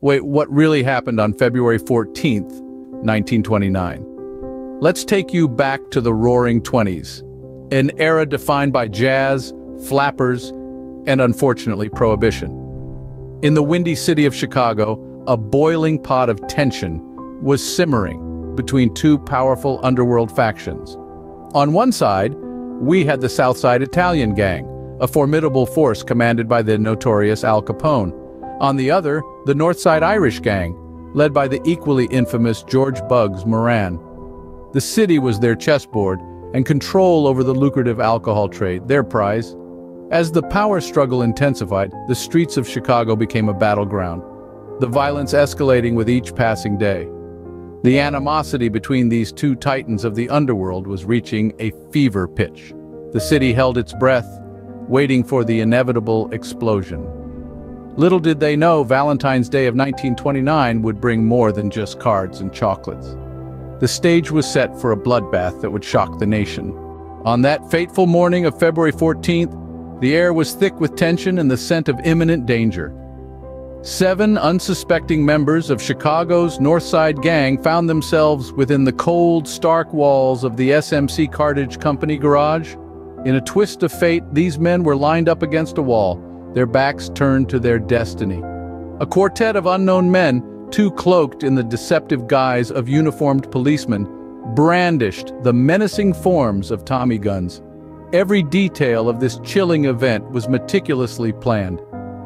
Wait, what really happened on February 14th, 1929? Let's take you back to the Roaring Twenties, an era defined by jazz, flappers, and unfortunately, prohibition. In the windy city of Chicago, a boiling pot of tension was simmering between two powerful underworld factions. On one side, we had the Southside Italian Gang, a formidable force commanded by the notorious Al Capone. On the other, the Northside Irish Gang, led by the equally infamous George "Bugs" Moran. The city was their chessboard, and control over the lucrative alcohol trade, their prize. As the power struggle intensified, the streets of Chicago became a battleground, the violence escalating with each passing day. The animosity between these two titans of the underworld was reaching a fever pitch. The city held its breath, waiting for the inevitable explosion. Little did they know Valentine's Day of 1929 would bring more than just cards and chocolates. The stage was set for a bloodbath that would shock the nation. On that fateful morning of February 14th, the air was thick with tension and the scent of imminent danger. 7 unsuspecting members of Chicago's Northside Gang found themselves within the cold, stark walls of the SMC Cartage Company garage. In a twist of fate, these men were lined up against a wall, their backs turned to their destiny. A quartet of unknown men, too cloaked in the deceptive guise of uniformed policemen, brandished the menacing forms of Tommy guns. Every detail of this chilling event was meticulously planned.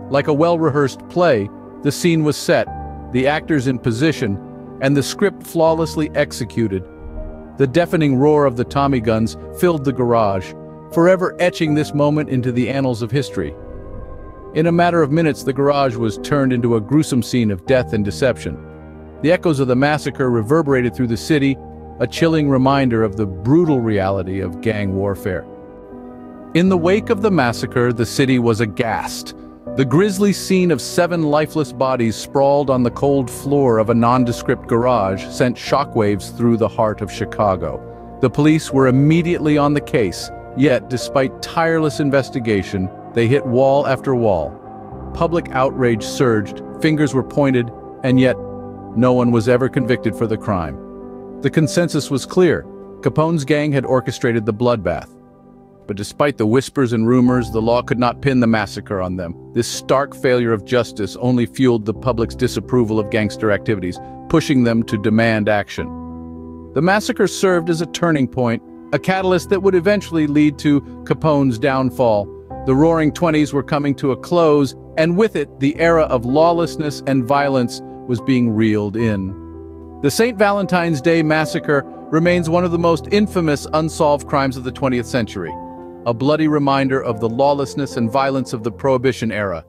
Like a well-rehearsed play, the scene was set, the actors in position, and the script flawlessly executed. The deafening roar of the Tommy guns filled the garage, forever etching this moment into the annals of history. In a matter of minutes, the garage was turned into a gruesome scene of death and deception. The echoes of the massacre reverberated through the city, a chilling reminder of the brutal reality of gang warfare. In the wake of the massacre, the city was aghast. The grisly scene of 7 lifeless bodies sprawled on the cold floor of a nondescript garage sent shockwaves through the heart of Chicago. The police were immediately on the case, yet despite tireless investigation, they hit wall after wall. Public outrage surged, fingers were pointed, and yet no one was ever convicted for the crime. The consensus was clear: Capone's gang had orchestrated the bloodbath. But despite the whispers and rumors, the law could not pin the massacre on them. This stark failure of justice only fueled the public's disapproval of gangster activities, pushing them to demand action. The massacre served as a turning point, a catalyst that would eventually lead to Capone's downfall. The Roaring Twenties were coming to a close, and with it, the era of lawlessness and violence was being reeled in. The St. Valentine's Day Massacre remains one of the most infamous unsolved crimes of the 20th century, a bloody reminder of the lawlessness and violence of the Prohibition era.